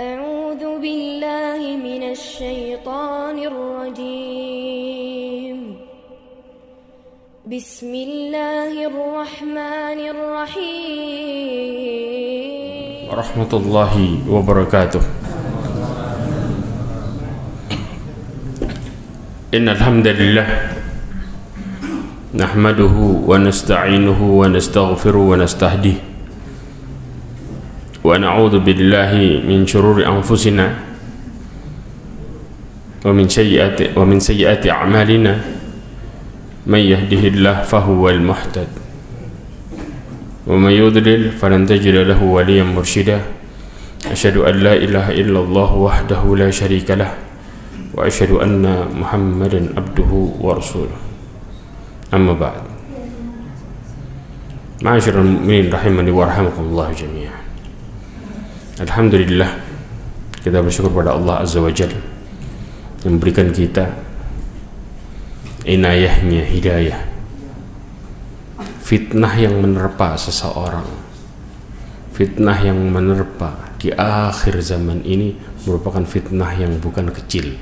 أعوذ بالله من الشيطان الرجيم بسم الله الرحمن الرحيم ورحمة الله وبركاته. إن الحمد لله نحمده ونستعينه ونستغفره ونستهديه ونعوذ بالله من شرور أنفسنا ومن سيئات أعمالنا. من يهده الله فهو المهتد ومن يضلل فلن تجد له وليا مرشدا. أشهد أن لا إله إلا الله وحده لا شريك له وأشهد أن محمدا عبده ورسوله. أما بعد، معاشر المؤمنين rahimani wa rahimakumullah jami'an. Alhamdulillah, kita bersyukur pada Allah Azza wa Jalla yang memberikan kita inayahnya hidayah. Fitnah yang menerpa seseorang, fitnah yang menerpa di akhir zaman ini merupakan fitnah yang bukan kecil,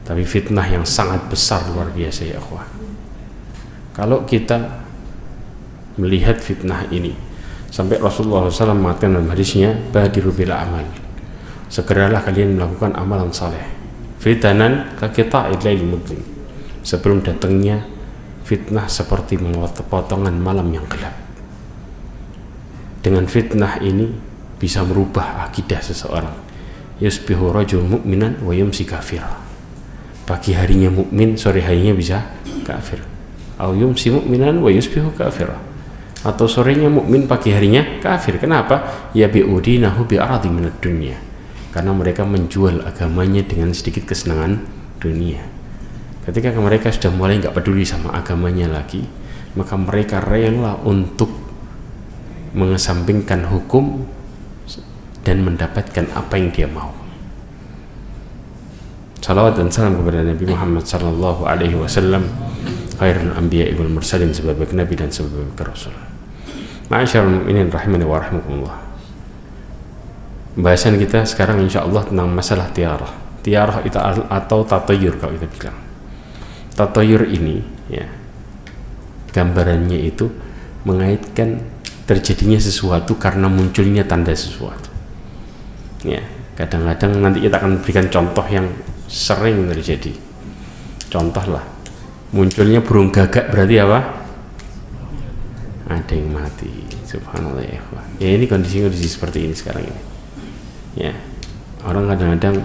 tapi fitnah yang sangat besar, luar biasa ya akhwah. Kalau kita melihat fitnah ini, sampai Rasulullah SAW mengatakan dalam hadisnya, badiru bil amal, segeralah kalian melakukan amalan saleh, fitanan kaqita'il lail mudlim, sebelum datangnya fitnah seperti potongan malam yang gelap. Dengan fitnah ini bisa merubah akidah seseorang. Yusbihu rajul mu'minan wa yumsi kafira. Pagi harinya mukmin, sore harinya bisa kafir. Au yumsi mu'minan wa yusbihu kafira. Atau sorenya mukmin, pagi harinya kafir. Kenapa? Ya bi'udinahu bi'aradi minad dunya. Karena mereka menjual agamanya dengan sedikit kesenangan dunia. Ketika mereka sudah mulai nggak peduli sama agamanya lagi, maka mereka rela untuk mengesampingkan hukum dan mendapatkan apa yang dia mau. Salawat dan salam kepada Nabi Muhammad sallallahu alaihi wasallam, khairul anbiya'i wal mursalin, sebagai nabi dan sebagai rasul. Ma'asyiral mu'minin rahimani wa rahimakumullah. Bahasan kita sekarang insyaallah tentang masalah tiarah. Tiarah itu atau tatayur kalau kita bilang. Tatayur ini ya, gambarannya itu mengaitkan terjadinya sesuatu karena munculnya tanda sesuatu. Ya, kadang-kadang nanti kita akan berikan contoh yang sering terjadi. Contoh lah, munculnya burung gagak berarti apa? Ada yang mati. Subhanallah ya. Ya, ini kondisi-kondisi seperti ini sekarang ini. Ya, orang kadang-kadang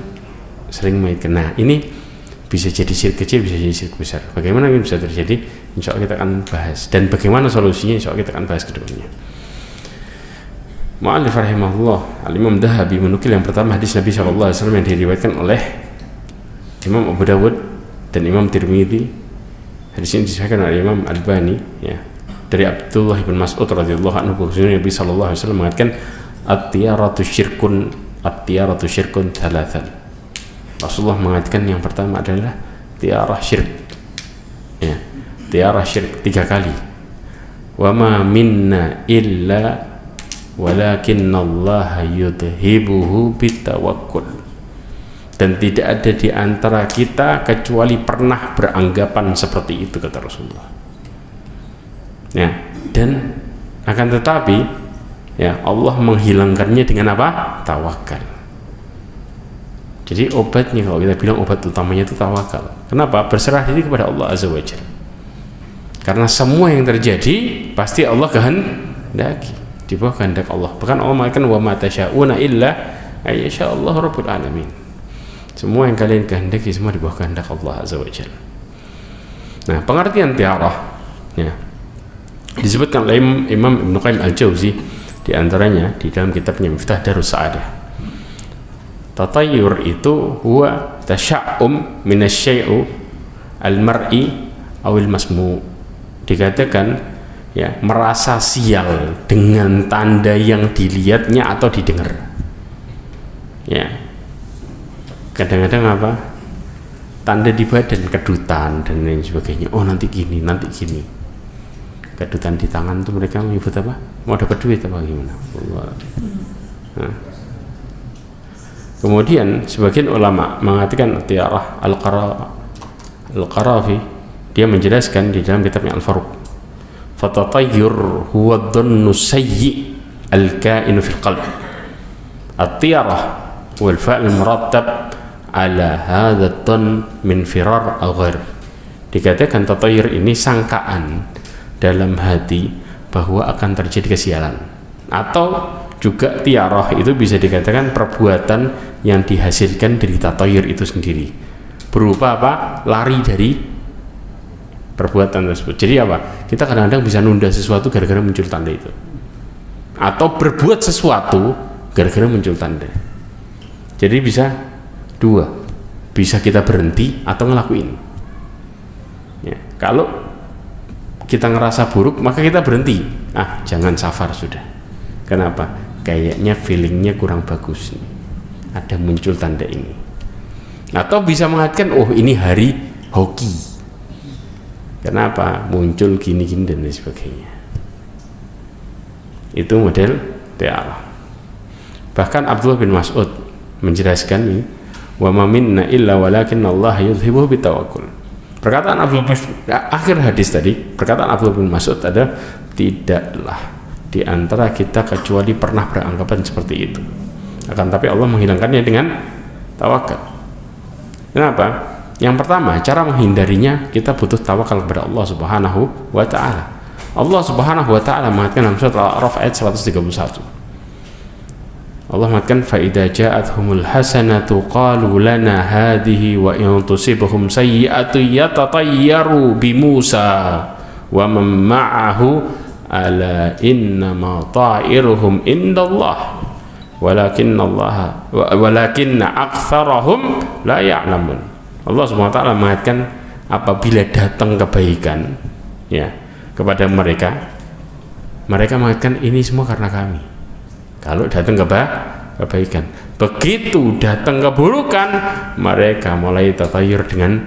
sering mengaitkan. Nah, ini bisa jadi syirik kecil, bisa jadi syirik besar. Bagaimana ini bisa terjadi? Insya Allah kita akan bahas. Dan bagaimana solusinya? Insya Allah kita akan bahas kedepannya. Mu'allif rahimahullah, Al-Imam Dahabi menukil yang pertama hadis Nabi SAW yang diriwayatkan oleh Imam Abu Dawud dan Imam Tirmidzi. Hadis ini disahihkan oleh Imam Albani ya, dari Abdullah bin Mas'ud radhiyallahu anhu, bahwasanya Nabi SAW mengatakan at-tiyaratu syirkun thalathan. Rasulullah mengatakan yang pertama adalah tiarah syirik ya, tiarah syirik 3 kali. Wa ma minna illa walakinallaha yudhibuhu bitawakkul. Dan tidak ada di antara kita kecuali pernah beranggapan seperti itu, kata Rasulullah ya. Dan akan tetapi ya, Allah menghilangkannya dengan apa? Tawakal. Jadi obatnya, kalau kita bilang obat utamanya itu tawakal. Kenapa? Berserah diri kepada Allah Azza wa Jalla. Karena semua yang terjadi pasti Allah kehendaki, di bawah kehendak Allah. Bahkan Allah mengatakan wa ma tasyauna illa ayyasha Allah rabbul alamin. Semua yang kalian kehendaki semua di bawah kehendak Allah Azza wa Jalla. Nah, pengertian tiarah ya, disebutkan oleh Imam Ibnu Qayyim Al-Jauzi di antaranya di dalam kitabnya Miftah Darus Sa'adah. Tatayur itu huwa tasya'um minasyai'u al-mar'i awil masmu'. Dikatakan ya, merasa sial dengan tanda yang dilihatnya atau didengar ya. Kadang-kadang apa? Tanda di badan, kedutan dan lain sebagainya. Oh, nanti gini, nanti gini. Kedutan di tangan tuh mereka menyebut apa? Mau dapat duit apa gimana? Nah. Kemudian sebagian ulama mengatakan tiarah Al-Qarafi, dia menjelaskan di dalam kitabnya Al-Faruq, fatatayyur huwa dhannu sayyi al-kainu fil qalb. At-tiarah wal fa'l murattab ala hadha ad-dhann min firar aw ghair. Dikatakan tatayyur ini sangkaan dalam hati bahwa akan terjadi kesialan, atau juga tiarah itu bisa dikatakan perbuatan yang dihasilkan dari tatayyur itu sendiri, berupa apa? Lari dari perbuatan tersebut. Jadi apa? Kita kadang-kadang bisa nunda sesuatu gara-gara muncul tanda itu, atau berbuat sesuatu gara-gara muncul tanda. Jadi bisa dua, bisa kita berhenti atau ngelakuin ya. Kalau kita ngerasa buruk maka kita berhenti, jangan safar sudah. Kenapa? Kayaknya feelingnya kurang bagus nih, ada muncul tanda ini. Atau bisa mengatakan, oh ini hari hoki, kenapa muncul gini-gini dan lain sebagainya. Itu model tiarah. Bahkan Abdullah bin Mas'ud menjelaskan ini, wa ma minna illa walakinna Allah yudhibuhu bitawakkul. Perkataan Abdullah bin Mas'ud, akhir hadis tadi, perkataan Abdullah bin Mas'ud adalah tidaklah di antara kita kecuali pernah beranggapan seperti itu, akan tapi Allah menghilangkannya dengan tawakal. Kenapa? Yang pertama, cara menghindarinya kita butuh tawakal kepada Allah Subhanahu wa ta'ala. Allah Subhanahu wa ta'ala mengatakan dalam surat Al-A'raf ayat 131, Allah mengatakan, fa idza ja'atuhumul hasanatu qalu lana hadhihi wa in tusibhum sayyi'atu yatatayyaru bi Musa wa man ma'ahu ala innama ta'iruhum indallah walakinna aktsarahum la ya'lamun. Allah Subhanahu wa ta'ala mengatakan, apabila datang kebaikan ya kepada mereka mengatakan ini semua karena kami. Kalau datang kebaikan, begitu datang keburukan, mereka mulai tatayur dengan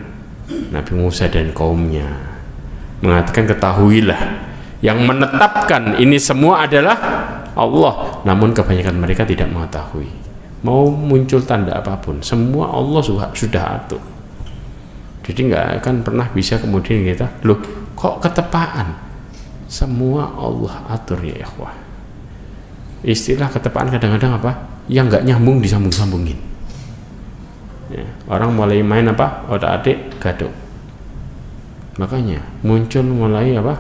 Nabi Musa dan kaumnya, mengatakan, ketahuilah yang menetapkan ini semua adalah Allah. Namun kebanyakan mereka tidak mengetahui. Mau muncul tanda apapun, semua Allah sudah atur. Jadi nggak akan pernah bisa kemudian kita, loh kok ketepaan? Semua Allah atur ya ikhwah. Istilah ketepaan kadang-kadang apa? Yang nggak nyambung disambung-sambungin ya, orang mulai main apa? Otak-atik gadok. Makanya muncul mulai apa?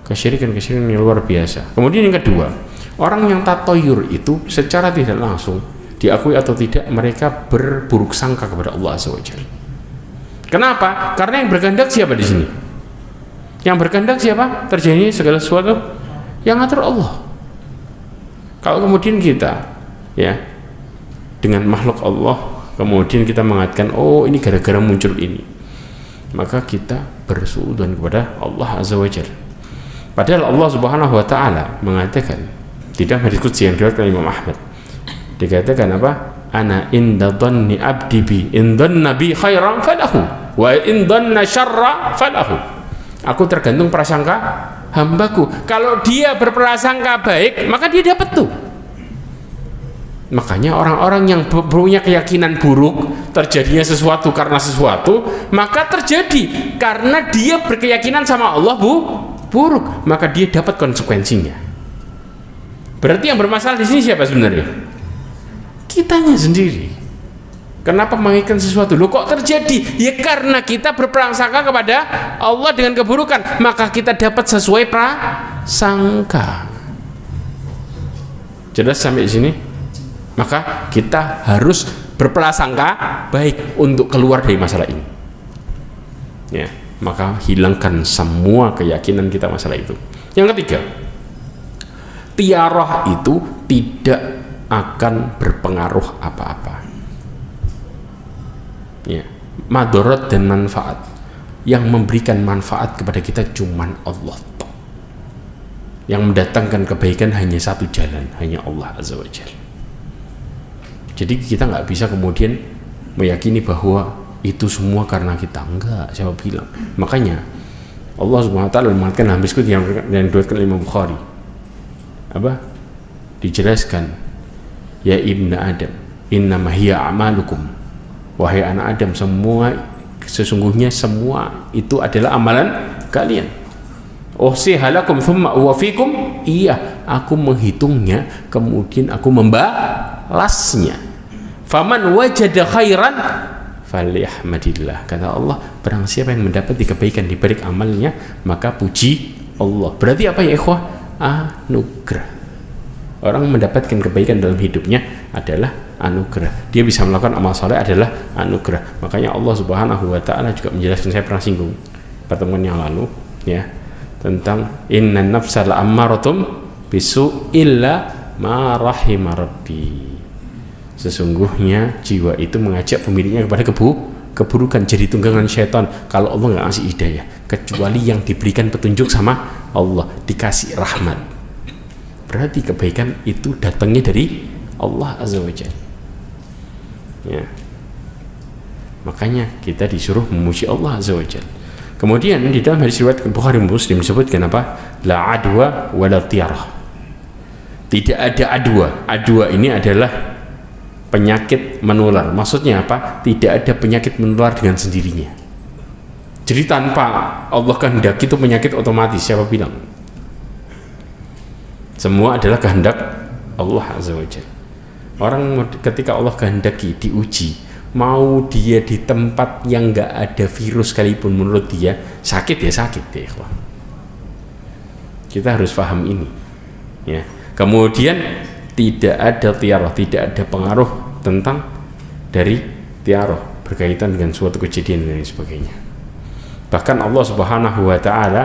Kesyirikan-kesyirikan yang luar biasa. Kemudian yang kedua, orang yang tatoyur itu secara tidak langsung, diakui atau tidak, mereka berburuk sangka kepada Allah Azza wa Jalla. Kenapa? Karena yang berkehendak siapa di sini? Yang berkehendak siapa? Terjadi segala sesuatu yang ngatur Allah. Kalau kemudian kita ya dengan makhluk Allah kemudian kita mengatakan, oh ini gara-gara muncul ini, maka kita bersuudzon kepada Allah Azza wa Jalla. Padahal Allah Subhanahu wa ta'ala mengatakan di dalam hadis qudsi yang diriwayatkan Imam Ahmad, dikatakan apa? Ana inda dhanni abdi bi, in dhanna bi khairan falahu wa in dhanna syarra falahu. Aku tergantung prasangka hambaku. Kalau dia berprasangka baik, maka dia dapat tuh. Makanya orang-orang yang punya keyakinan buruk, terjadinya sesuatu karena sesuatu, maka terjadi karena dia berkeyakinan sama Allah buruk, maka dia dapat konsekuensinya. Berarti yang bermasalah di sini siapa sebenarnya? Kitanya sendiri. Kenapa menginginkan sesuatu? Loh kok terjadi? Ya karena kita berprasangka kepada Allah dengan keburukan, maka kita dapat sesuai prasangka. Jelas sampai di sini? Maka kita harus berprasangka baik untuk keluar dari masalah ini. Ya, maka hilangkan semua keyakinan kita masalah itu. Yang ketiga, tiarah itu tidak akan berpengaruh apa-apa. Ya, madarat dan manfaat, yang memberikan manfaat kepada kita cuman Allah. Yang mendatangkan kebaikan hanya satu jalan, hanya Allah Azza wa Jalla. Jadi kita nggak bisa kemudian meyakini bahwa itu semua karena kita. Enggak, siapa bilang? Makanya Allah Subhanahu wa ta'ala mengatakan dalam hadis yang diriwayatkan Imam Bukhari, apa? Dijelaskan, ya ibnu Adam, innama hiya a'malukum, wahai anak Adam, sesungguhnya semua itu adalah amalan kalian. Uhsihalakum thumma uwafikum, iya, aku menghitungnya kemudian aku membalasnya. Faman wajada khairan falyahmadillah, kata Allah, barang siapa yang mendapati kebaikan di balik amalnya maka puji Allah. Berarti apa ya ikhwah? Anugerah. Orang mendapatkan kebaikan dalam hidupnya adalah anugerah. Dia bisa melakukan amal soleh adalah anugerah. Makanya Allah Subhanahu wa ta'ala juga menjelaskan, saya pernah singgung pertemuan yang lalu ya, tentang innan nafsa la'ammaratum bisu illa ma rahima rabbi. Sesungguhnya jiwa itu mengajak pemiliknya kepada keburukan, jadi tunggangan syaitan kalau Allah nggak ngasih hidayah, kecuali yang diberikan petunjuk sama Allah, dikasih rahmat. Berarti kebaikan itu datangnya dari Allah Azza wa Jalla ya. Makanya kita disuruh memuji Allah Azza wa Jalla. Kemudian di dalam hadis riwayat Bukhari Muslim disebutkan apa? La adwa wala tiarah. Tidak ada adwa. Adwa ini adalah penyakit menular. Maksudnya apa? Tidak ada penyakit menular dengan sendirinya. Jadi tanpa Allah kehendaki itu penyakit otomatis. Siapa bilang? Semua adalah kehendak Allah Azza wa Jalla. Orang ketika Allah kehendaki diuji, mau dia di tempat yang nggak ada virus sekalipun, menurut dia sakit ya sakit deh. Kita harus paham ini ya. Kemudian tidak ada tiarah, tidak ada pengaruh tentang dari tiarah berkaitan dengan suatu kejadian dan sebagainya. Bahkan Allah Subhanahu wa ta'ala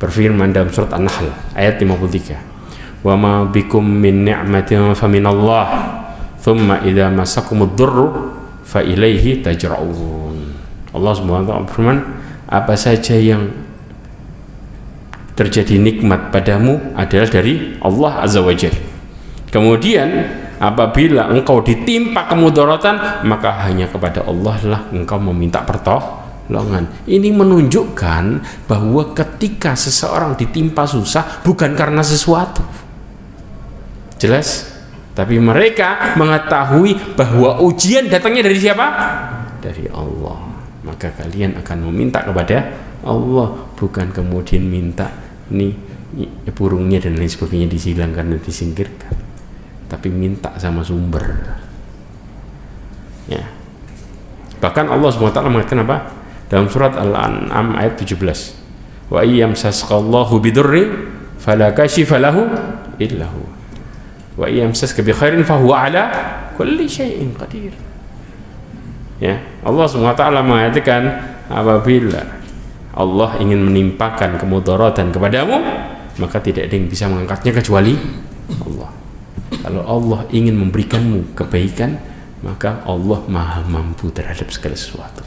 berfirman dalam surat An-Nahl ayat 53, wa ma bikum min ni'matin fa minallah thumma idza masakumud durru fa ilaihi tajra'un. Allah Subhanahu wa ta'ala berfirman, apa saja yang terjadi nikmat padamu adalah dari Allah Azza wa Jalla. Kemudian apabila engkau ditimpa kemudaratan, maka hanya kepada Allah lah engkau meminta pertolongan. Ini menunjukkan bahwa ketika seseorang ditimpa susah bukan karena sesuatu, jelas, tapi mereka mengetahui bahwa ujian datangnya dari siapa? Dari Allah. Maka kalian akan meminta kepada Allah, bukan kemudian minta nih burungnya dan lain sebagainya dihilangkan dan disingkirkan, tapi minta sama sumber ya. Bahkan Allah SWT mengatakan apa dalam surat Al-An'am ayat 17, wa iyyamsaskallahu bidurri fala kashifa lahu illa huwa wa iyyamsaska bi khairin fahuwa ala kulli syai'in qadir ya. Allah SWT mengatakan apabila Allah ingin menimpakan kemudaratan kepadamu, maka tidak ada yang bisa mengangkatnya kecuali Allah. Kalau Allah ingin memberikanmu kebaikan, maka Allah maha mampu terhadap segala sesuatu.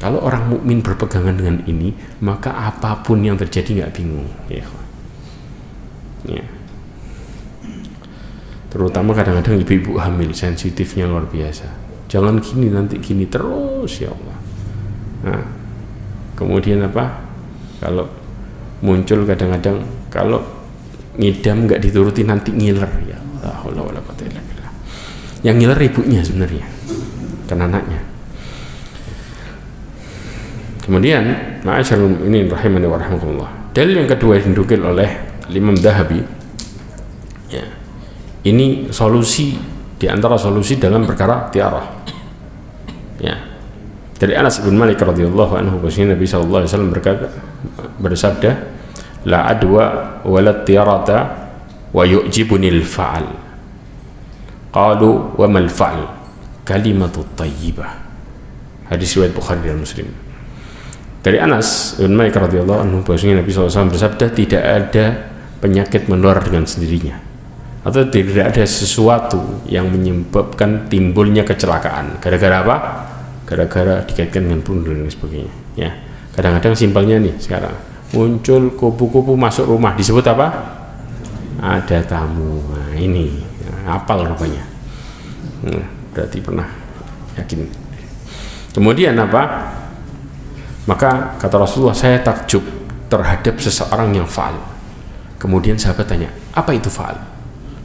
Kalau orang mukmin berpegangan dengan ini, maka apapun yang terjadi nggak bingung ya. Terutama kadang-kadang ibu-ibu hamil, sensitifnya luar biasa. Jangan gini, nanti gini terus ya Allah. Nah, kemudian apa? Kalau muncul kadang-kadang kalau ngidam nggak dituruti nanti ngiler ya. Yang ngiler ibunya sebenarnya, kan anaknya. Kemudian ma'asyarul mu'minin rahimani wa rahmatullah. Dalil yang kedua yang dinukil oleh Imam Dhahabi ya. Ini solusi di antara solusi dalam perkara tiarah ya. Dari Anas bin Malik radhiyallahu anhu bahwasanya Nabi sallallahu alaihi wasallam bersabda, la adwa wala tiarata wa yu'jibunil fa'al. Qalu wa mal fa'al? Kalimatut thayyibah. Hadis riwayat Bukhari dan Muslim. Dari Anas bin Malik radhiyallahu anhu bahwasanya Nabi sallallahu alaihi wasallam bersabda, tidak ada penyakit menular dengan sendirinya, atau tidak ada sesuatu yang menyebabkan timbulnya kecelakaan. Gara-gara apa? Gara-gara dikaitkan dengan bunuh dan sebagainya ya. Kadang-kadang simpelnya nih sekarang muncul kupu-kupu masuk rumah, disebut apa? Ada tamu. Nah, ini hafal rupanya. Berarti pernah yakin. Kemudian apa? Maka kata Rasulullah, saya takjub terhadap seseorang yang fa'al. Kemudian sahabat tanya, apa itu fa'al?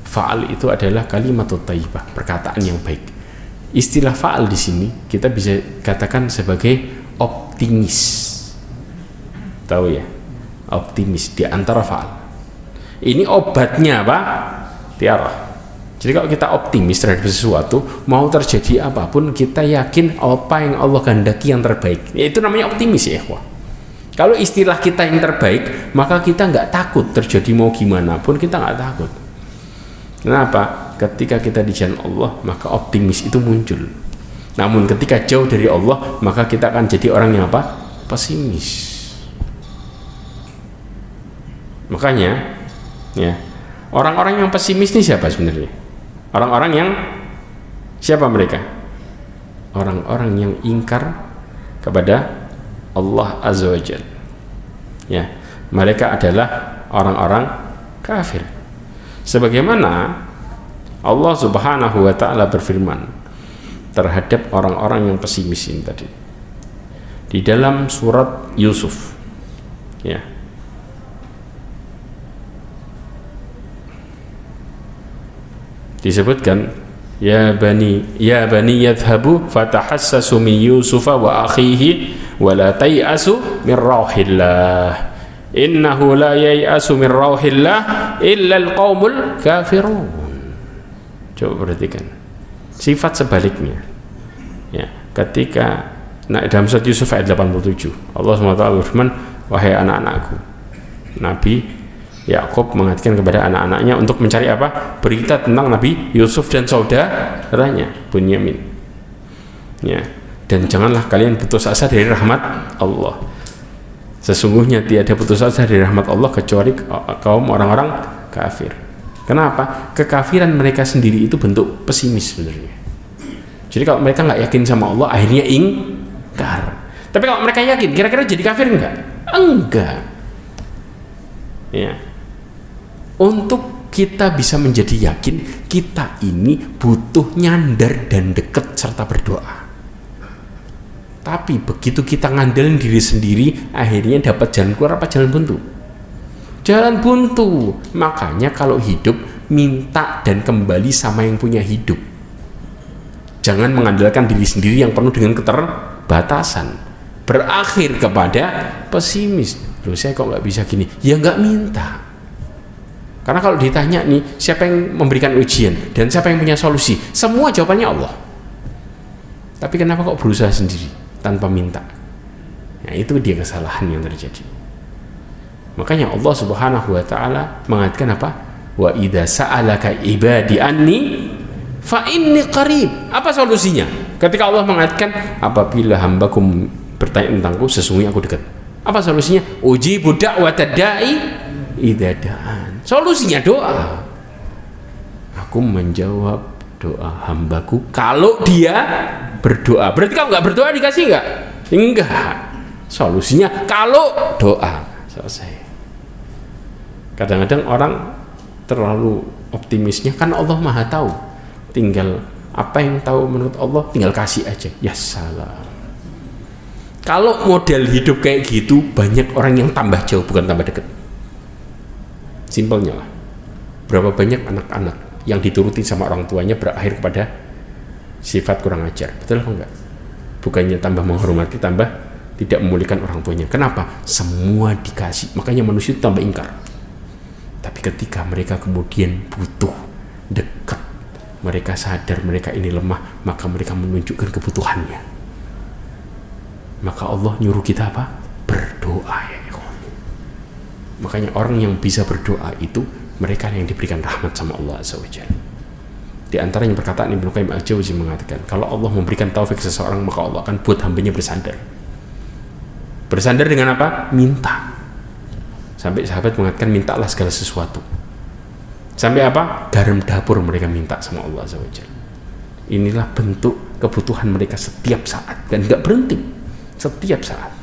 Fa'al itu adalah kalimatut thayyibah, perkataan yang baik. Istilah fa'al di sini kita bisa katakan sebagai optimis. Tahu ya? Optimis di antara fa'al. Ini obatnya apa? Tiara. Jadi kalau kita optimis terhadap sesuatu, mau terjadi apapun, kita yakin apa yang Allah kehendaki yang terbaik. Itu namanya optimis ya, ikhwah. Kalau istilah kita yang terbaik, maka kita nggak takut terjadi mau gimana pun, kita nggak takut. Kenapa? Ketika kita di jalan Allah, maka optimis itu muncul. Namun ketika jauh dari Allah, maka kita akan jadi orang yang apa? Pesimis. Makanya, ya, orang-orang yang pesimis ini siapa sebenarnya? Orang-orang yang siapa mereka? Orang-orang yang ingkar kepada Allah Azza wa Jalla. Ya, mereka adalah orang-orang kafir. Sebagaimana Allah Subhanahu wa taala berfirman terhadap orang-orang yang pesimis ini tadi di dalam surat Yusuf. Ya. Disebutkan ya bani yadhhabu fatahassasu min yusufa wa akhihi wa la tay'asu min rauhillah innahu la yai'asu min rauhillah illa alqaumul kafirun. Coba perhatikan sifat sebaliknya ya, ketika dalam surat Yusuf ayat 87 Allah SWT berfirman, wahai anak-anakku, Nabi Yakub mengatakan kepada anak-anaknya untuk mencari apa? Berita tentang Nabi Yusuf dan saudaranya Bunyamin. Ya, dan janganlah kalian putus asa dari rahmat Allah. Sesungguhnya tiada putus asa dari rahmat Allah kecuali kaum orang-orang kafir. Kenapa? Kekafiran mereka sendiri itu bentuk pesimis sebenarnya. Jadi kalau mereka nggak yakin sama Allah, akhirnya ingkar. Tapi kalau mereka yakin, kira-kira jadi kafir enggak? Enggak. Ya. Untuk kita bisa menjadi yakin, kita ini butuh nyandar dan dekat serta berdoa. Tapi begitu kita ngandelin diri sendiri, akhirnya dapat jalan keluar apa jalan buntu? Jalan buntu. Makanya kalau hidup, minta dan kembali sama yang punya hidup. Jangan mengandalkan diri sendiri yang penuh dengan keterbatasan. Berakhir kepada pesimis. Loh, saya kok nggak bisa gini? Ya nggak minta. Karena kalau ditanya nih, siapa yang memberikan ujian dan siapa yang punya solusi? Semua jawabannya Allah. Tapi kenapa kok berusaha sendiri tanpa minta? Nah, itu dia kesalahan yang terjadi. Makanya Allah Subhanahu wa taala mengatakan apa? Wa idza sa'alaka ibadi anni fa inni qarib. Apa solusinya? Ketika Allah mengatakan apabila hambaku bertanya tentangku, sesungguhnya aku dekat. Apa solusinya? Ujibu da'watad da'i idza da'an. Solusinya doa. Aku menjawab doa hambaku kalau dia berdoa. Berarti kalau nggak berdoa dikasih nggak? Enggak. Solusinya kalau doa. Selesai. Kadang-kadang orang terlalu optimisnya kan Allah Maha tahu. Tinggal apa yang tahu menurut Allah tinggal kasih aja. Ya salam. Kalau model hidup kayak gitu, banyak orang yang tambah jauh bukan tambah dekat. Simpelnya lah. Berapa banyak anak-anak yang dituruti sama orang tuanya berakhir kepada sifat kurang ajar. Betul apa enggak? Bukannya tambah menghormati, tambah tidak memulihkan orang tuanya. Kenapa? Semua dikasih. Makanya manusia itu tambah ingkar. Tapi ketika mereka kemudian butuh, dekat, mereka sadar mereka ini lemah, maka mereka menunjukkan kebutuhannya. Maka Allah nyuruh kita apa? Berdoa ya. Makanya orang yang bisa berdoa itu mereka yang diberikan rahmat sama Allah Azza wa Jalla. Di antaranya perkataan Ibnu Qayyim Al-Jauzi mengatakan, kalau Allah memberikan taufik seseorang, maka Allah akan buat hambanya bersandar. Bersandar dengan apa? Minta. Sampai sahabat mengatakan mintalah segala sesuatu. Sampai apa? Garam dapur mereka minta sama Allah Azza wa Jalla. Inilah bentuk kebutuhan mereka setiap saat dan nggak berhenti. Setiap saat.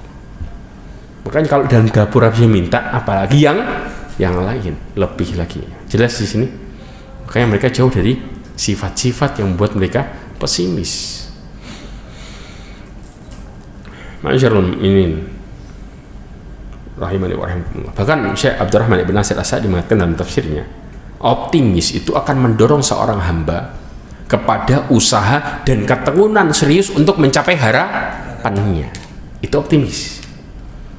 Makanya kalau dalam dapur habisnya minta, apalagi yang lain lebih lagi. Jelas di sini. Makanya mereka jauh dari sifat-sifat yang membuat mereka pesimis. Ma'asyiral mu'minin rahimani wa rahimakumullah. Bahkan Syekh Abdurrahman Ibn Nasir As-Sa'di mengatakan dalam tafsirnya, Optimis itu akan mendorong seorang hamba kepada usaha dan ketekunan serius untuk mencapai harapannya. Itu optimis.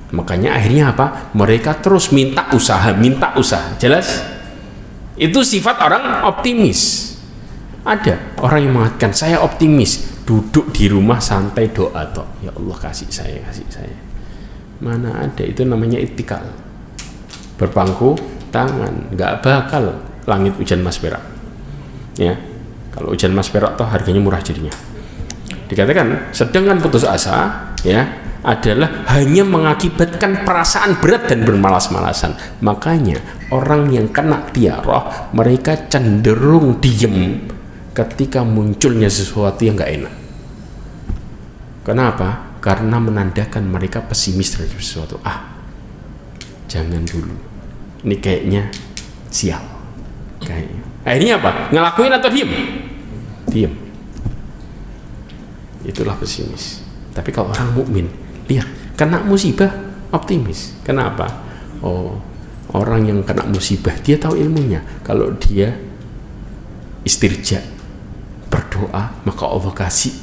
Makanya akhirnya apa? Mereka terus minta usaha. Jelas? Itu sifat orang optimis. Ada orang yang mengatakan saya optimis, duduk di rumah santai doa toh. Ya Allah kasih saya. Mana ada, itu namanya itikal. Berpangku tangan, nggak bakal langit hujan mas perak. Ya, kalau hujan mas perak toh harganya murah jadinya. Dikatakan sedangkan putus asa ya adalah hanya mengakibatkan perasaan berat dan bermalas-malasan. Makanya orang yang kena tiarah mereka cenderung diem ketika munculnya sesuatu yang nggak enak. Kenapa? Karena menandakan mereka pesimis terhadap sesuatu. Jangan dulu. Ini kayaknya sial. Kayaknya. Akhirnya apa? Ngelakuin atau diem? Diem. Itulah pesimis. Tapi kalau orang mukmin, lihat, kena musibah optimis. Kenapa? Orang yang kena musibah dia tahu ilmunya. Kalau dia istirja, berdoa, maka Allah kasih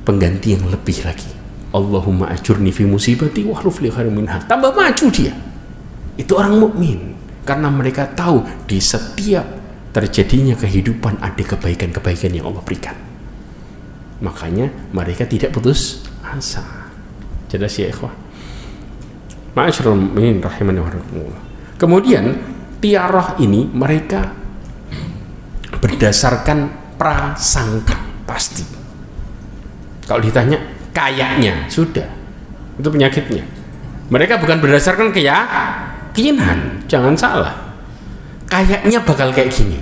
pengganti yang lebih lagi. Allahumma ajurni fi musibati wa akhlif li khairin minha. Tambah maju dia. Itu orang mukmin, karena mereka tahu di setiap terjadinya kehidupan ada kebaikan-kebaikan yang Allah berikan. Makanya mereka tidak putus asa. Jelas ya ikhwah. Ma'asyiral mu'minin rahimani wa rahimakumullah. Kemudian tiarah ini mereka berdasarkan prasangka pasti. Kalau ditanya kayaknya sudah, itu penyakitnya. Mereka bukan berdasarkan keyakinan, jangan salah. Kayaknya bakal kayak gini,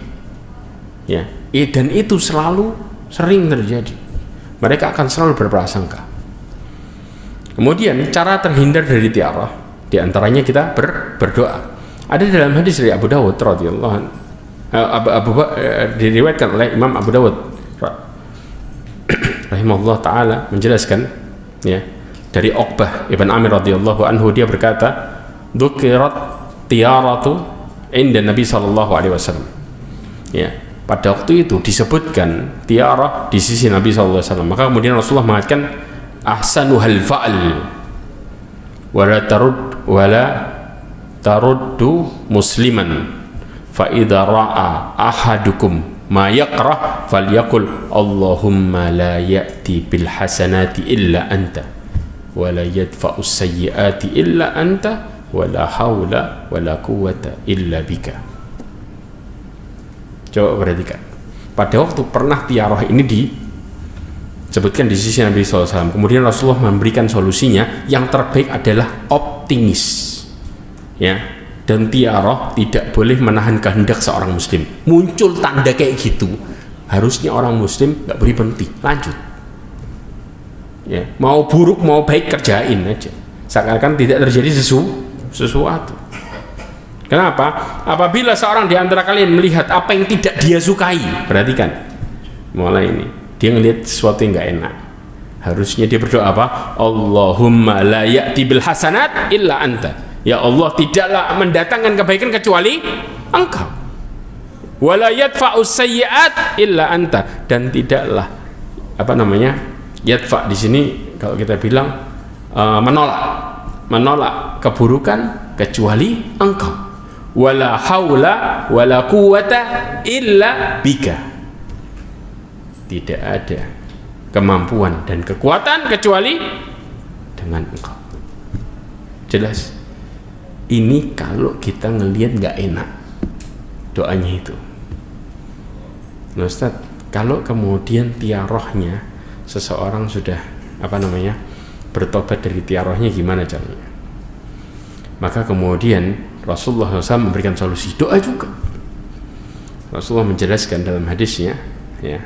ya. Dan itu selalu sering terjadi. Mereka akan selalu berprasangka. Kemudian cara terhindar dari tiarah, diantaranya kita berdoa. Ada dalam hadis dari Abu Dawud radhiyallahu anhu, diriwayatkan oleh Imam Abu Dawud rahimahullah taala menjelaskan ya dari Uqbah ibn Amir radhiyallahu anhu, dia berkata dzukirat tiyaratu inda Nabi sallallahu alaihi wasallam. Ya, pada waktu itu disebutkan tiarah di sisi Nabi sallallahu alaihi wasallam. Maka kemudian Rasulullah mengatakan ahsanuhal fa'al wala taruddu musliman fa idza ra'a ahadukum ma yakrah falyakul Allahumma la ya'ti bil hasanati illa anta wa la yadfa'u sayyiati illa anta wa la hawla wa la quwwata illa bika. Coba perhatikan, pada waktu pernah tiarah ini disebutkan di sisi Nabi SAW, kemudian Rasulullah memberikan solusinya. Yang terbaik adalah optimis, ya. Dan tiarah tidak boleh menahan kehendak seorang muslim. Muncul tanda kayak gitu, harusnya orang muslim nggak boleh berhenti, lanjut. Ya, mau buruk mau baik kerjain aja, seakan-akan tidak terjadi sesuatu. Kenapa? Apabila seorang di antara kalian melihat apa yang tidak dia sukai, perhatikan, mulai ini dia ngelihat sesuatu yang nggak enak, harusnya dia berdoa apa? Allahumma la ya'ti bil hasanat illa anta. Ya Allah, tidaklah mendatangkan kebaikan kecuali Engkau. Wala yadfa'u sayyi'at illa anta, dan tidaklah yadfa di sini kalau kita bilang menolak keburukan kecuali Engkau. Wala haula wala quwwata illa bika. Tidak ada kemampuan dan kekuatan kecuali dengan Engkau. Jelas. Ini kalau kita ngelihat nggak enak doanya itu. Nah Ustaz, kalau kemudian tiarahnya seseorang sudah bertobat dari tiarahnya, gimana caranya? Maka kemudian Rasulullah SAW memberikan solusi, doa juga. Rasulullah menjelaskan dalam hadisnya, ya,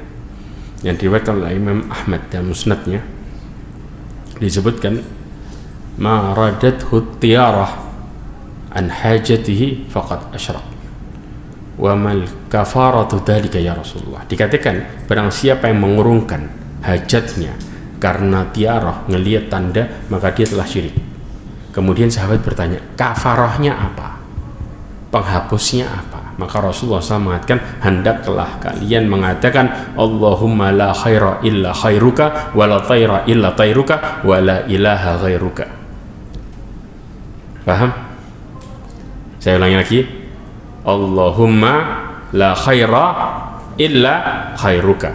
yang diriwayatkan oleh Imam Ahmad dan Musnadnya, disebutkan ma radathu tiyarah an hajatihi faqad asyrak wa mal kafaratu dzalika ya Rasulullah. Dikatakan barang siapa yang mengurungkan hajatnya karena tiarah ngelihat tanda, maka dia telah syirik. Kemudian sahabat bertanya, kafarahnya apa? Penghapusnya apa? Maka Rasulullah SAW mengatakan, hendaklah kalian mengatakan Allahumma la khaira illa khairuka wa la tayra illa tayruka wa la ilaha ghairuka. Paham? Saya ulangi lagi. Allahumma la khaira illa khairuka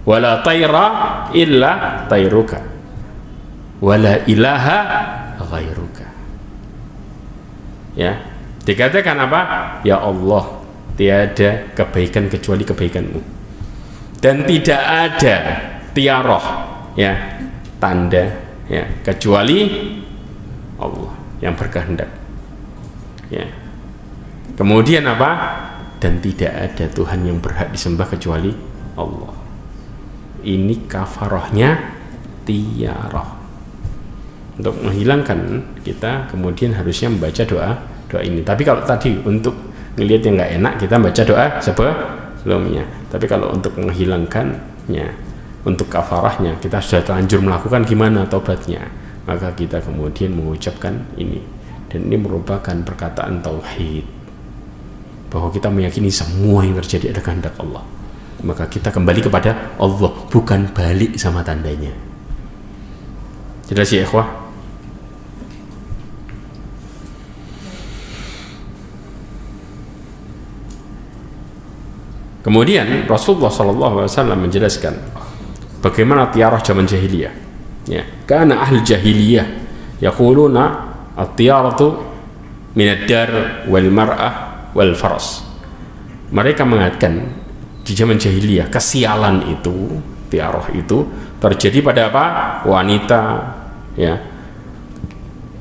wa la tayra illa tayruka wa la ilaha ghairuka. Ya, dikatakan apa? Ya Allah, tiada kebaikan kecuali kebaikanmu, dan tidak ada tiaroh, ya, tanda, ya, kecuali Allah yang berkehendak. Ya. Kemudian apa? Dan tidak ada Tuhan yang berhak disembah kecuali Allah. Ini kafarohnya tiaroh. Untuk menghilangkan, kita kemudian harusnya membaca doa ini. Tapi kalau tadi untuk ngelihat yang nggak enak, kita baca doa sebelumnya. Tapi kalau untuk menghilangkannya, untuk kafarahnya, kita sudah terlanjur melakukan, gimana taubatnya? Maka kita kemudian mengucapkan ini. Dan ini merupakan perkataan tauhid, bahwa kita meyakini semua yang terjadi ada kehendak Allah. Maka kita kembali kepada Allah, bukan balik sama tandanya. Jelas ya ikhwah? Kemudian Rasulullah SAW menjelaskan bagaimana tiarah zaman jahiliyah. Ya, karena ahli jahiliyah yaquluna at-tiaratu min ad-dar wal mar'ah wal faras. Mereka mengatakan di zaman jahiliyah kesialan itu, tiarah itu terjadi pada apa? Wanita, ya,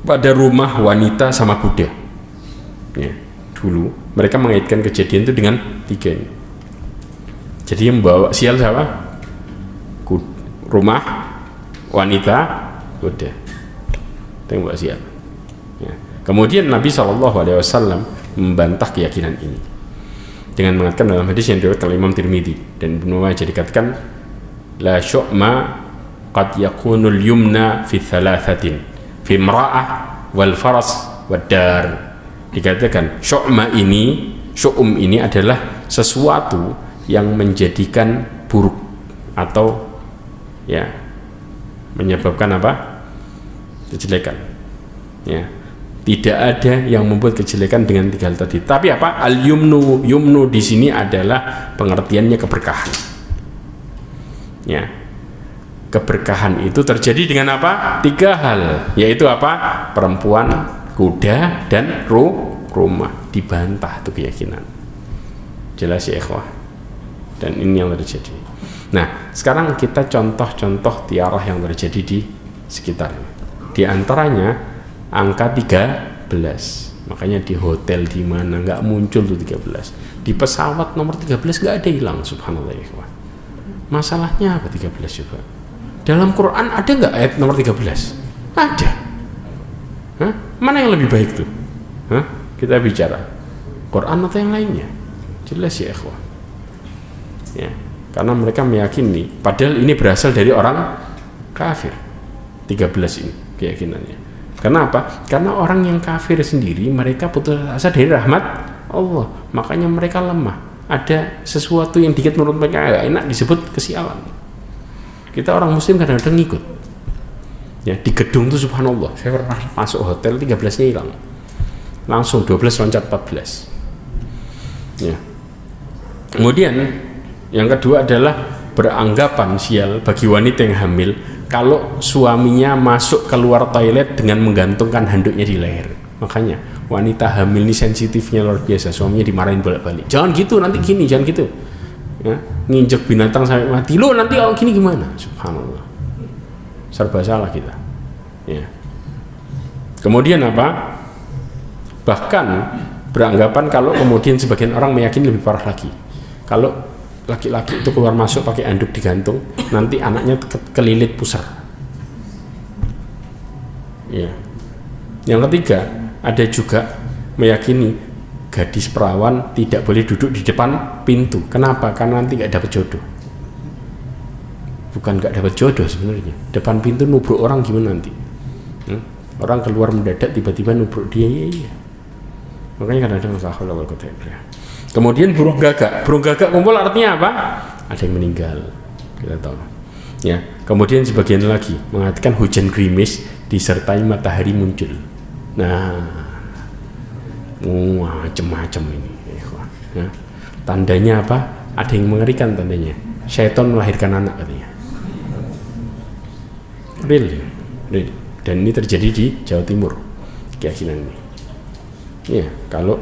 pada rumah wanita sama kuda. Ya, dulu mereka mengaitkan kejadian itu dengan tiga ini. Jadi yang membawa sial siapa? Rumah, wanita, kuda. Itu yang membawa sial. Ya. Kemudian Nabi SAW membantah keyakinan ini dengan mengatakan dalam hadis yang diriwayatkan oleh Imam Tirmidzi dan Ibnu Majah, dikatakan la syu'ma qad yakunul yumna fi thalathatin fi imra'ah wal faras wad dar. Dikatakan syu'ma ini, syu'um ini adalah sesuatu yang menjadikan buruk atau, ya, menyebabkan apa? Kejelekan. Ya. Tidak ada yang membuat kejelekan dengan tiga hal tadi. Tapi apa? Al-yumnu, yumnu di sini adalah pengertiannya keberkahan. Ya. Keberkahan itu terjadi dengan apa? Tiga hal, yaitu apa? Perempuan, kuda, dan rumah. Dibantah itu keyakinan. Jelas ya ikhwah? Dan ini yang terjadi. Nah, sekarang kita contoh-contoh tiarah yang terjadi di sekitarnya. Di antaranya angka 13. Makanya di hotel di mana nggak muncul tuh 13. Di pesawat nomor 13 nggak ada hilang, subhanallah ya. Masalahnya apa 13 coba? Dalam Quran ada nggak ayat nomor 13? Ada. Hah? Mana yang lebih baik tuh? Hah? Kita bicara Quran atau yang lainnya? Jelas ya ikhwah. Ya, karena mereka meyakini, padahal ini berasal dari orang kafir. 13 ini keyakinannya. Kenapa? Karena orang yang kafir sendiri mereka putus asa dari rahmat Allah, makanya mereka lemah. Ada sesuatu yang dikit menurut mereka agak enak disebut kesialan. Kita orang muslim kadang-kadang ngikut. Ya, di gedung tuh subhanallah, saya pernah masuk hotel 13-nya hilang. Langsung 12 loncat 14. Ya. Kemudian yang kedua adalah beranggapan sial bagi wanita yang hamil kalau suaminya masuk keluar toilet dengan menggantungkan handuknya di leher. Makanya wanita hamil ini sensitifnya luar biasa, suaminya dimarahin bolak-balik. Jangan gitu, nanti gini, jangan gitu. Ya, nginjek binatang sampai mati. Loh, nanti kalau gini gimana? Subhanallah. Serba salah kita. Ya. Kemudian apa? Bahkan beranggapan kalau kemudian sebagian orang meyakini lebih parah lagi. Kalau laki-laki itu keluar masuk pakai anduk digantung, nanti anaknya kelilit pusar. Ya. Yang ketiga, ada juga meyakini gadis perawan tidak boleh duduk di depan pintu. Kenapa? Karena nanti nggak dapat jodoh. Bukan nggak dapat jodoh sebenarnya. Depan pintu nubruk orang gimana nanti? Orang keluar mendadak tiba-tiba nubruk dia. Makanya kadang-kadang masalah. Kemudian burung gagak kumpul artinya apa? Ada yang meninggal, kita tahu. Ya, kemudian sebagian lagi mengatakan hujan gerimis disertai matahari muncul. Nah, macam-macam ini. Ya. Tandanya apa? Ada yang mengerikan tandanya. Syaitan melahirkan anak katanya. Real. Dan ini terjadi di Jawa Timur, keyakinan ini. Ya, kalau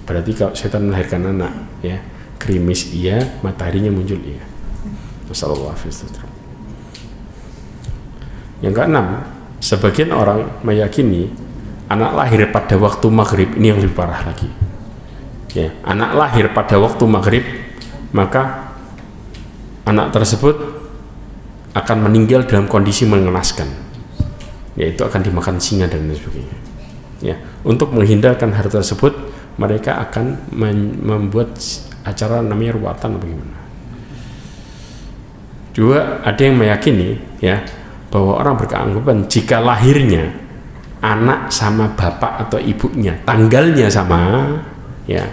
berarti kalau setan melahirkan anak, ya, gerimis iya, mataharinya muncul iya. Wassalamualaikum. Yang keenam, sebagian orang meyakini anak lahir pada waktu maghrib, ini yang lebih parah lagi. Ya, anak lahir pada waktu maghrib, maka anak tersebut akan meninggal dalam kondisi mengenaskan, yaitu akan dimakan singa dan lain sebagainya. Ya, untuk menghindarkan hal tersebut, mereka akan membuat acara namanya ruatan bagaimana. Juga ada yang meyakini, ya, bahwa orang berkeanggapan jika lahirnya anak sama bapak atau ibunya tanggalnya sama, ya,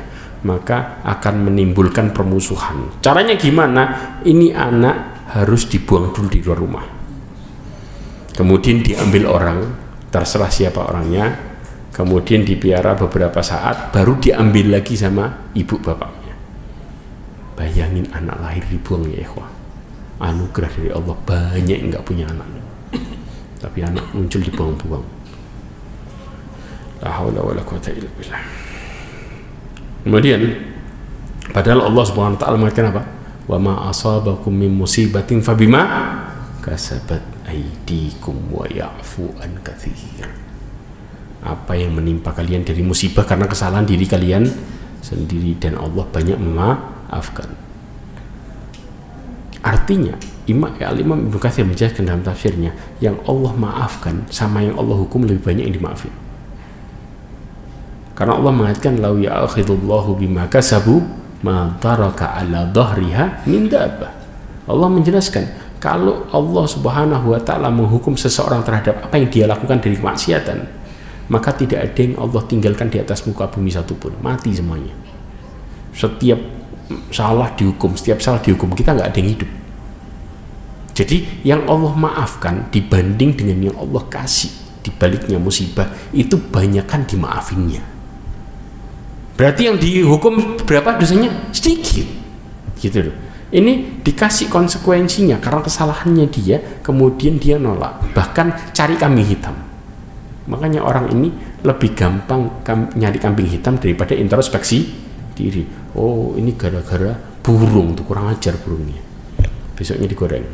maka akan menimbulkan permusuhan. Caranya gimana? Ini anak harus dibuang dulu di luar rumah, kemudian diambil orang, terserah siapa orangnya, kemudian dipiara beberapa saat, baru diambil lagi sama ibu bapaknya. Bayangin anak lahir dibuang, ya ikhwah. Anugerah dari Allah, banyak yang nggak punya anak, tapi anak muncul dibuang-buang. La haula wala quwata illa billah. Kemudian padahal Allah Subhanahu wa taala mengatakan apa? Wa ma asabakum min musibatin fabima kasabat aydikum wa ya'fu an katsir. Apa yang menimpa kalian dari musibah karena kesalahan diri kalian sendiri, dan Allah banyak memaafkan. Artinya Al-Imam Ibnu Katsir menjelaskan dalam tafsirnya, yang Allah maafkan sama yang Allah hukum lebih banyak yang dimaafin. Karena Allah mengatakan lau ya'khidullahu bima kasabu ma taraka ala dhahriha min dabbah. Allah menjelaskan kalau Allah Subhanahu wa taala menghukum seseorang terhadap apa yang dia lakukan dari kemaksiatan, maka tidak ada yang Allah tinggalkan di atas muka bumi satupun, mati semuanya. Setiap salah dihukum, kita nggak ada yang hidup. Jadi yang Allah maafkan dibanding dengan yang Allah kasih dibaliknya musibah, itu banyakkan dimaafinnya. Berarti yang dihukum berapa dosanya? Sedikit, gitu loh. Ini dikasih konsekuensinya karena kesalahannya dia, kemudian dia nolak, bahkan cari kambing hitam. Makanya orang ini lebih gampang nyari kambing hitam daripada introspeksi diri. Oh, ini gara-gara burung tuh, kurang ajar burungnya, besoknya digoreng.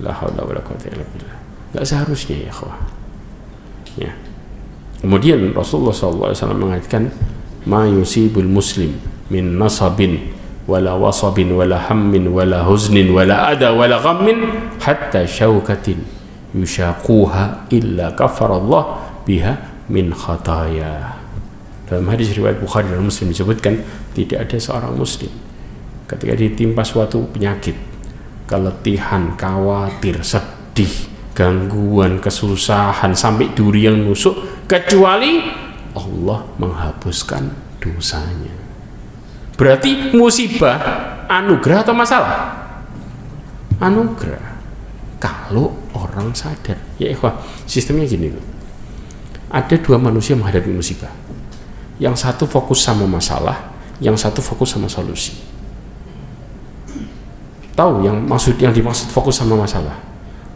La haula wala quwata illa billah. Enggak seharusnya, ya ikhwah. Ya. Kemudian Rasulullah SAW mengatakan, ma yusibul muslim min nasabin wala wasabin wala hammin wala huznin wala ada wala ghammin hatta syaukatin yushaquha illa kafarallah biha min khataya. Dalam hadis riwayat Bukhari dan Muslim disebutkan, tidak ada seorang muslim ketika ditimpa suatu penyakit, keletihan, khawatir, sedih, gangguan, kesusahan, sampai duri yang nusuk, kecuali Allah menghapuskan dosanya. Berarti musibah anugerah atau masalah? Anugerah. Kalau orang sadar, ya ikhwah, sistemnya gini loh. Ada dua manusia menghadapi musibah. Yang satu fokus sama masalah, yang satu fokus sama solusi. Tahu yang dimaksud fokus sama masalah?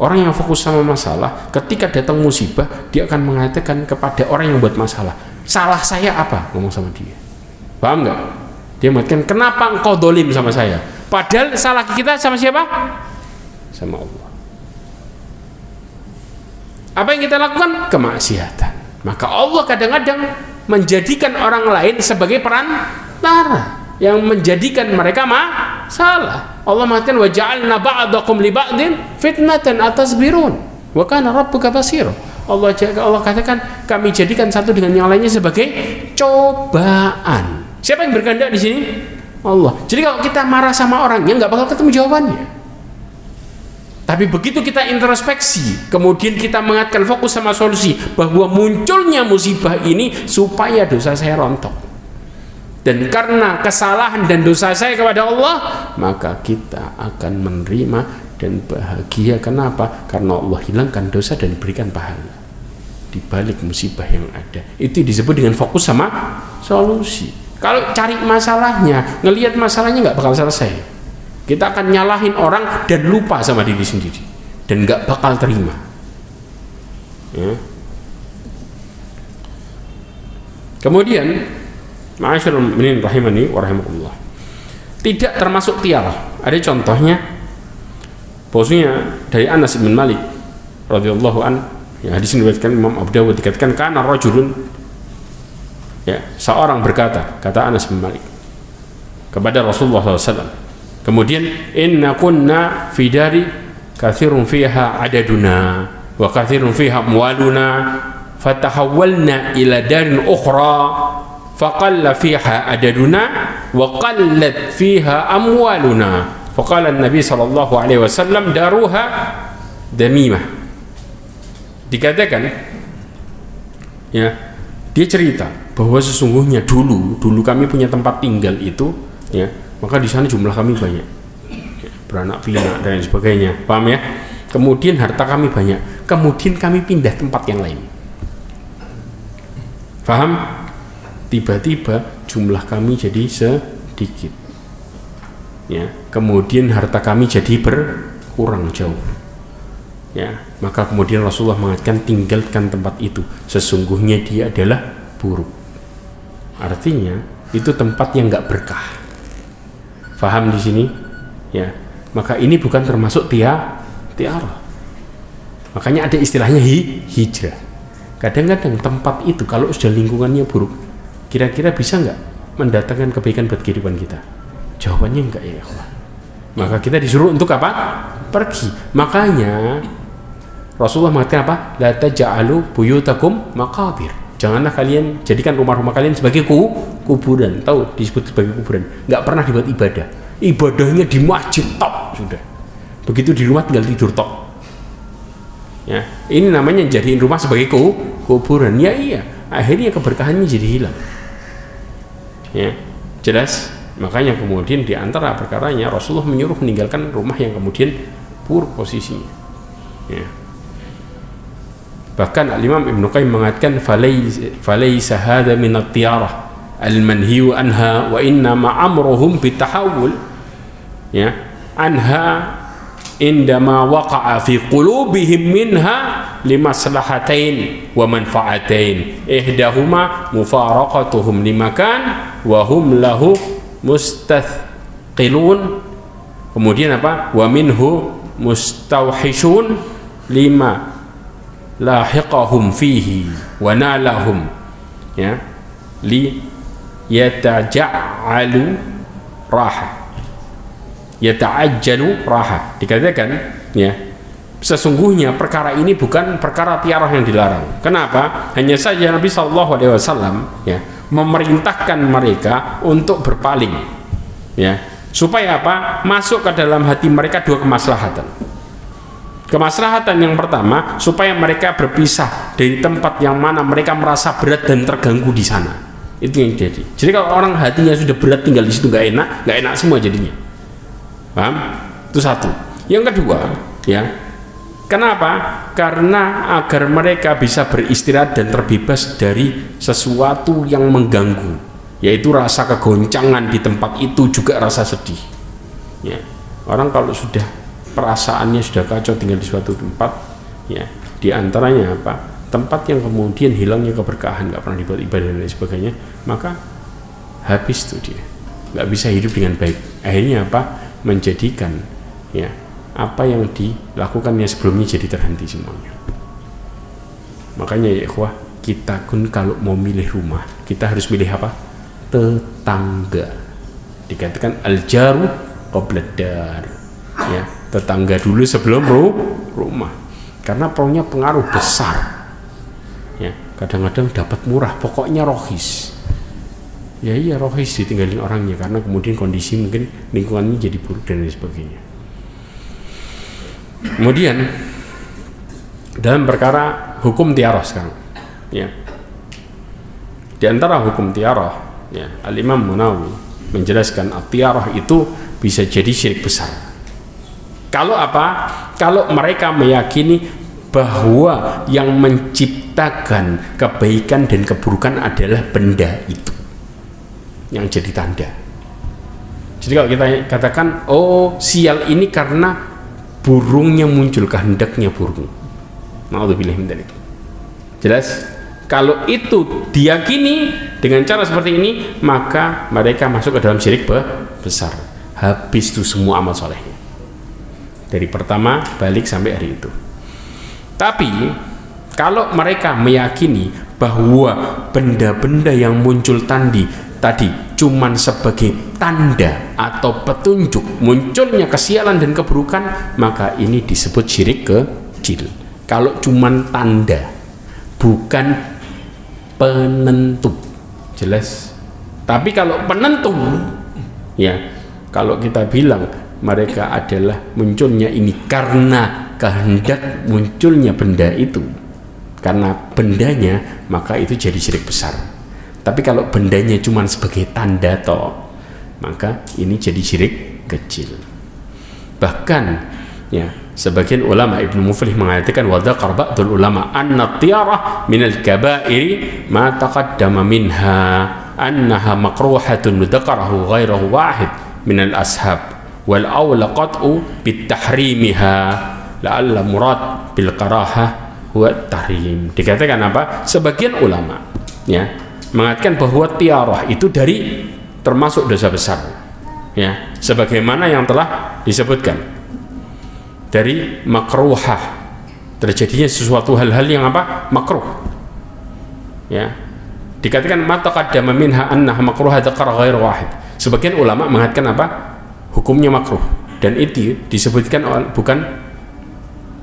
Orang yang fokus sama masalah, ketika datang musibah, dia akan mengatakan kepada orang yang buat masalah, salah saya apa? Ngomong sama dia. Paham nggak? Dia mengatakan, kenapa engkau dolim sama saya? Padahal salah kita sama siapa? Sama Allah. Apa yang kita lakukan? Kemaksiatan. Maka Allah kadang-kadang menjadikan orang lain sebagai perantara yang menjadikan mereka salah. Allah mengatakan, wa ja'alna ba'dakum li ba'din fitnatan atasbirun wa kana rabbuka basira. Allah katakan, kami jadikan satu dengan yang lainnya sebagai cobaan. Siapa yang berkehendak di sini? Allah. Jadi kalau kita marah sama orangnya, nggak bakal ketemu jawabannya. Tapi begitu kita introspeksi, kemudian kita mengatakan fokus sama solusi, bahwa munculnya musibah ini supaya dosa saya rontok. dan karena kesalahan dan dosa saya kepada Allah, maka kita akan menerima dan bahagia. Kenapa? Karena Allah hilangkan dosa dan berikan pahala di balik musibah yang ada. Itu disebut dengan fokus sama solusi. Kalau cari masalahnya, ngelihat masalahnya nggak bakal selesai. Kita akan nyalahin orang dan lupa sama diri sendiri dan nggak bakal terima. Ya. Kemudian, ma'asyiral mu'minin rahimani wa rahimakumullah, tidak termasuk tiarah. Ada contohnya, bahwasanya dari Anas bin Malik radhiyallahu an, ya, hadis ini diriwayatkan Imam Abu Dawud, dikatakan kana rajulun, ya, seorang berkata, kata Anas bin Malik kepada Rasulullah SAW, kemudian inna kunna fi dari kathirun fiha adaduna wa kathirun fiha amwaluna fatahawwalna ila darin ukhra faqalla fiha adaduna wa qallat fiha amwaluna faqala an-nabi sallallahu alaihi wasallam daruha damimah. Dikatakan, ya, dia cerita bahwa sesungguhnya dulu kami punya tempat tinggal itu, ya, maka di sana jumlah kami banyak, ya, beranak pinak dan sebagainya, paham ya? Kemudian harta kami banyak, kemudian kami pindah tempat yang lain, paham? Tiba-tiba jumlah kami jadi sedikit, ya, kemudian harta kami jadi berkurang jauh, ya, maka kemudian Rasulullah mengatakan tinggalkan tempat itu, sesungguhnya dia adalah buruk. Artinya itu tempat yang nggak berkah. Faham di sini, ya? Maka ini bukan termasuk tiarah. Makanya ada istilahnya hijrah. Kadang-kadang tempat itu kalau sudah lingkungannya buruk, kira-kira bisa nggak mendatangkan kebaikan buat kehidupan kita? Jawabannya enggak, ya Allah. Maka kita disuruh untuk apa? Pergi. Makanya Rasulullah mengatakan apa? La taj'alu buyutakum maqabir. Janganlah kalian jadikan rumah-rumah kalian sebagai kuburan. Tahu disebut sebagai kuburan? Nggak pernah dibuat ibadah. Ibadahnya di masjid top sudah. Begitu di rumah tinggal tidur top. Ya, ini namanya jadiin rumah sebagai kuburan. Ya iya, akhirnya keberkahannya jadi hilang. Ya, jelas. Makanya kemudian di antara perkaranya Rasulullah menyuruh meninggalkan rumah yang kemudian buruk posisinya. Ya. Bahkan Al-Imam Ibn Qayyim mengatakan falaysa hadha min at-tiyarah al-manhiyu anha wa inna ma amruhum bitahawul, ya, anha indama waqa'a fi qulubihim minha limaslahatain wa manfa'atain ihdahuma mufaraqatuhum limakan wa hum lahu mustathqilun, kemudian apa, wa minhu mustawhishun lima lahiqahum fihi wa nalahum, ya, li yataja'alu raha, yata'ajjalu raha. Dikatakan, ya, sesungguhnya perkara ini bukan perkara tiarah yang dilarang. Kenapa? Hanya saja Nabi SAW, ya, memerintahkan mereka untuk berpaling, ya, supaya apa? Masuk ke dalam hati mereka dua kemaslahatan. Kemaslahatan yang pertama, supaya mereka berpisah dari tempat yang mana mereka merasa berat dan terganggu di sana. Itu yang jadi. Jadi kalau orang hatinya sudah berat tinggal di situ nggak enak semua jadinya. Paham? Itu satu. Yang kedua, ya, kenapa? Karena agar mereka bisa beristirahat dan terbebas dari sesuatu yang mengganggu, yaitu rasa kegoncangan di tempat itu, juga rasa sedih. Ya, orang kalau sudah perasaannya sudah kacau tinggal di suatu tempat, ya, diantaranya apa? Tempat yang kemudian hilangnya keberkahan, nggak pernah dibuat ibadah dan lain sebagainya, maka habis tuh dia, nggak bisa hidup dengan baik. Akhirnya apa? Menjadikan, ya, apa yang dilakukannya sebelumnya jadi terhenti semuanya. Makanya ya ikhwah, kita pun kalau mau milih rumah, kita harus milih apa? Tetangga. Dikatakan al-jaru qabla dar, ya, tetangga dulu sebelum rumah, karena punya pengaruh besar. Ya, kadang-kadang dapat murah, pokoknya rohis. Ya iya, rohis ditinggalin orangnya karena kemudian kondisi mungkin lingkungannya jadi buruk dan lain sebagainya. Kemudian dalam perkara hukum tiarah sekarang, ya, di antara hukum tiarah ya, Al-Imam Munawi menjelaskan at-tiyarah itu bisa jadi syirik besar. Kalau apa? Kalau mereka meyakini bahwa yang menciptakan kebaikan dan keburukan adalah benda itu yang jadi tanda. Jadi kalau kita katakan, oh sial ini karena burungnya muncul, kehendaknya burung. Na'udzubillah min dzalik. Jelas? Kalau itu diyakini dengan cara seperti ini, maka mereka masuk ke dalam syirik besar. Habis itu semua amal solehnya. Dari pertama balik sampai hari itu. Tapi kalau mereka meyakini bahwa benda-benda yang muncul tadi cuman sebagai tanda atau petunjuk munculnya kesialan dan keburukan, maka ini disebut syirik kecil. Kalau cuman tanda, bukan penentu. Jelas? Tapi kalau penentu, ya, kalau kita bilang mereka adalah munculnya ini karena kehendak munculnya benda itu, karena bendanya, maka itu jadi syirik besar. Tapi kalau bendanya cuma sebagai tanda toh, maka ini jadi syirik kecil. Bahkan ya, sebagian ulama, Ibnu Muflih mengatakan wa dzakara ba'dul ulama anna tiyarah minal kabairi ma taqaddama minha annaha makruhatun dzakarahu ghairuhu wahid minal ashab wal awla qat'u bitahrimiha la'alla murad bil karahah huwa tahrim. Dikatakan apa? Sebagian ulama ya mengatakan bahwa tiarah itu dari termasuk dosa besar ya, sebagaimana yang telah disebutkan dari makruhah, terjadinya sesuatu hal-hal yang apa? Makruh ya. Dikatakan mata qaddama minha annaha makruhah dzakara ghairu wahid. Sebagian ulama mengatakan apa? Hukumnya makruh, dan itu disebutkan bukan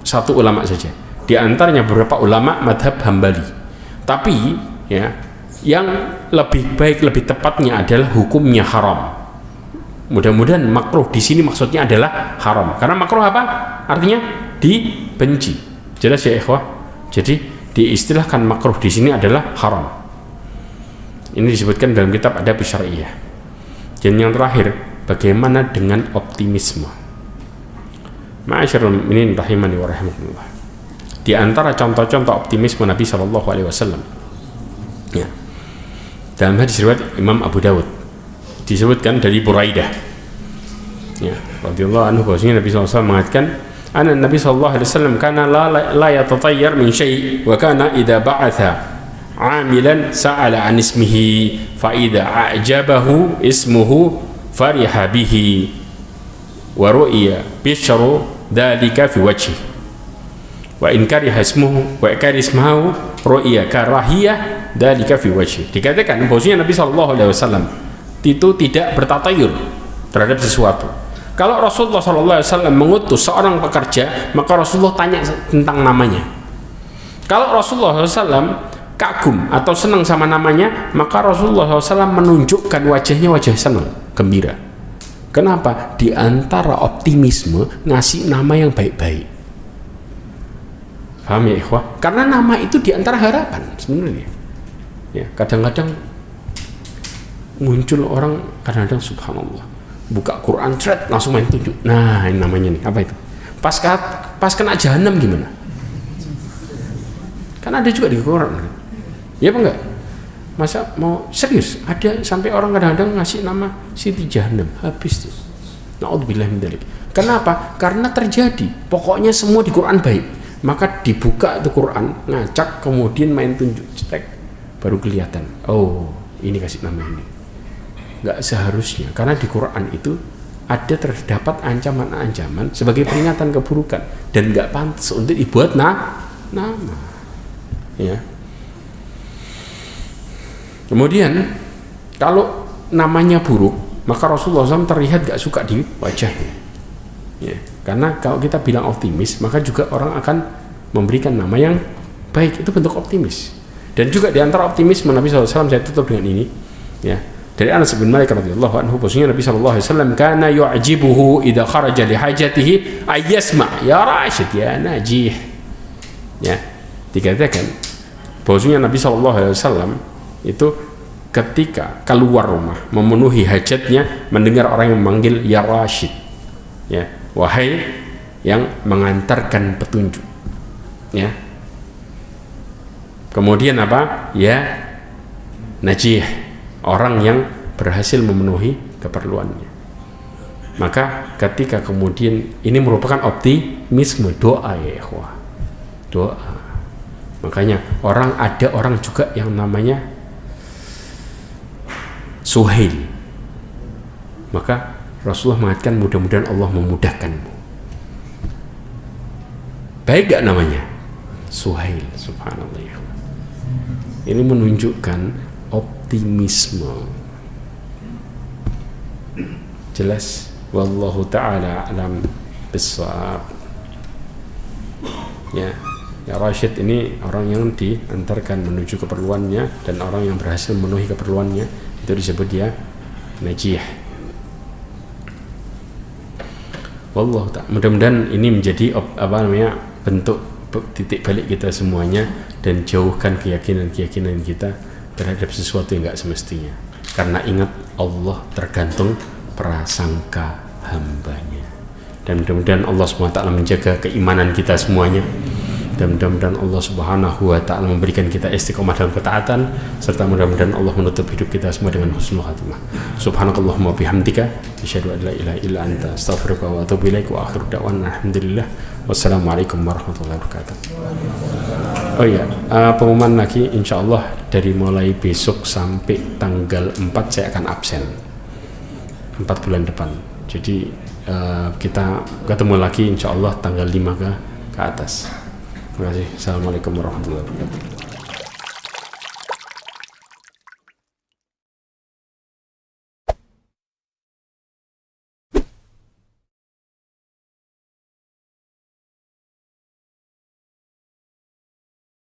satu ulama saja, di antaranya beberapa ulama madhab Hambali. Tapi ya, yang lebih baik, lebih tepatnya adalah hukumnya haram. Mudah-mudahan makruh di sini maksudnya adalah haram, karena makruh apa? Artinya dibenci. Jelas ya ikhwah? Jadi diistilahkan makruh di sini adalah haram. Ini disebutkan dalam kitab Adab Syar'iyyah. Dan yang terakhir, bagaimana dengan optimisme? Ma'asyiral mu'minin rahimani wa rahimakumullah. Di antara contoh-contoh optimisme Nabi sallallahu alaihi wasallam ya, dalam hadis riwayat Imam Abu Dawud disebutkan dari Buraidah ya, radhiyallahu anhu, bahwasanya Nabi sallallahu alaihi wasallam mengatakan, "Ana Nabi sallallahu alaihi wasallam kana la yatatayyar min syai' wa kana idza ba'atha 'amilan sa'ala 'an ismihi fa idza a'jabahu ismuhu fariha bihi wa ru'ya bisyru dzalika fi wajhi wa in kariha ismuhu wa karismahu ru'ya karahiyah dzalika fi wajhi." Dikatakan bahwasanya Nabi sallallahu alaihi wasallam itu tidak bertatayur terhadap sesuatu. Kalau Rasulullah sallallahu alaihi wasallam mengutus seorang pekerja, maka Rasulullah tanya tentang namanya. Kalau Rasulullah SAW kagum atau senang sama namanya, maka Rasulullah SAW menunjukkan wajahnya wajah senang, gembira. Kenapa? Di antara optimisme ngasih nama yang baik-baik. Paham ya ikhwah? Karena nama itu di antara harapan sebenarnya. Ya, kadang-kadang muncul orang, kadang-kadang subhanallah, buka Quran thread langsung main tunjuk. Nah, ini namanya nih, apa itu? Pas kena jahanam gimana? Kan ada juga di Quran kan? Ya apa enggak? Masa mau serius? Ada sampai orang kadang-kadang ngasih nama Siti Jahannam, habis tuh. Na'udzubillah min dzalik. Kenapa? Karena terjadi. Pokoknya semua di Quran baik. Maka dibuka itu Quran, ngacak, kemudian main tunjuk, cetek, baru kelihatan. Oh, ini kasih nama ini. Enggak seharusnya, karena di Quran itu ada terdapat ancaman-ancaman sebagai peringatan keburukan dan enggak pantas untuk dibuat nama. Ya. Kemudian kalau namanya buruk, maka Rasulullah SAW terlihat gak suka di wajahnya ya. Karena kalau kita bilang optimis, maka juga orang akan memberikan nama yang baik. Itu bentuk optimis. Dan juga diantara optimisme Nabi SAW, saya tutup dengan ini ya, dari Anas bin Malik radhiyallahu anhu, bahwasanya Nabi SAW kana yu'jibuhu idza kharaja li hajatihi ayyasma ya Rashid ya Najih ya. Dikatakan bahwasanya Nabi SAW itu ketika keluar rumah memenuhi hajatnya mendengar orang yang memanggil ya Rashid, ya, wahai yang mengantarkan petunjuk, ya. Kemudian apa? Ya Najih, orang yang berhasil memenuhi keperluannya. Maka ketika kemudian ini merupakan optimisme, doa ya ikhwah, doa. Makanya ada orang juga yang namanya Suhail. Maka Rasulullah mengatakan mudah-mudahan Allah memudahkanmu. Baik gak namanya? Suhail, subhanallah ya. Ini menunjukkan optimisme. Jelas? Wallahu ta'ala alam bissawab. Ya Rashid ini orang yang diantarkan menuju keperluannya, dan orang yang berhasil memenuhi keperluannya itu disebut dia Najih. Wallahu ta'ala. Mudah-mudahan ini menjadi bentuk titik balik kita semuanya, dan jauhkan keyakinan-keyakinan kita terhadap sesuatu yang enggak semestinya. Karena ingat, Allah tergantung prasangka hambanya. Dan mudah-mudahan Allah SWT menjaga keimanan kita semuanya, dan mudah-mudahan Allah Subhanahu wa ta'ala memberikan kita istiqomah dalam ketaatan, serta mudah-mudahan Allah menutup hidup kita semua dengan husnul khatimah. Subhanakallahumma bihamdika asyhadu an la ilaha illa anta astaghfiruka wa atubu ilaik, wa akhiru da'wana alhamdulillah. Wassalamualaikum warahmatullahi wabarakatuh. Oh iya, pengumuman lagi, insyaallah dari mulai besok sampai tanggal 4 saya akan absen 4 bulan depan. Jadi kita ketemu lagi insyaallah tanggal 5 ke atas. Terima kasih. Assalamualaikum warahmatullahi wabarakatuh.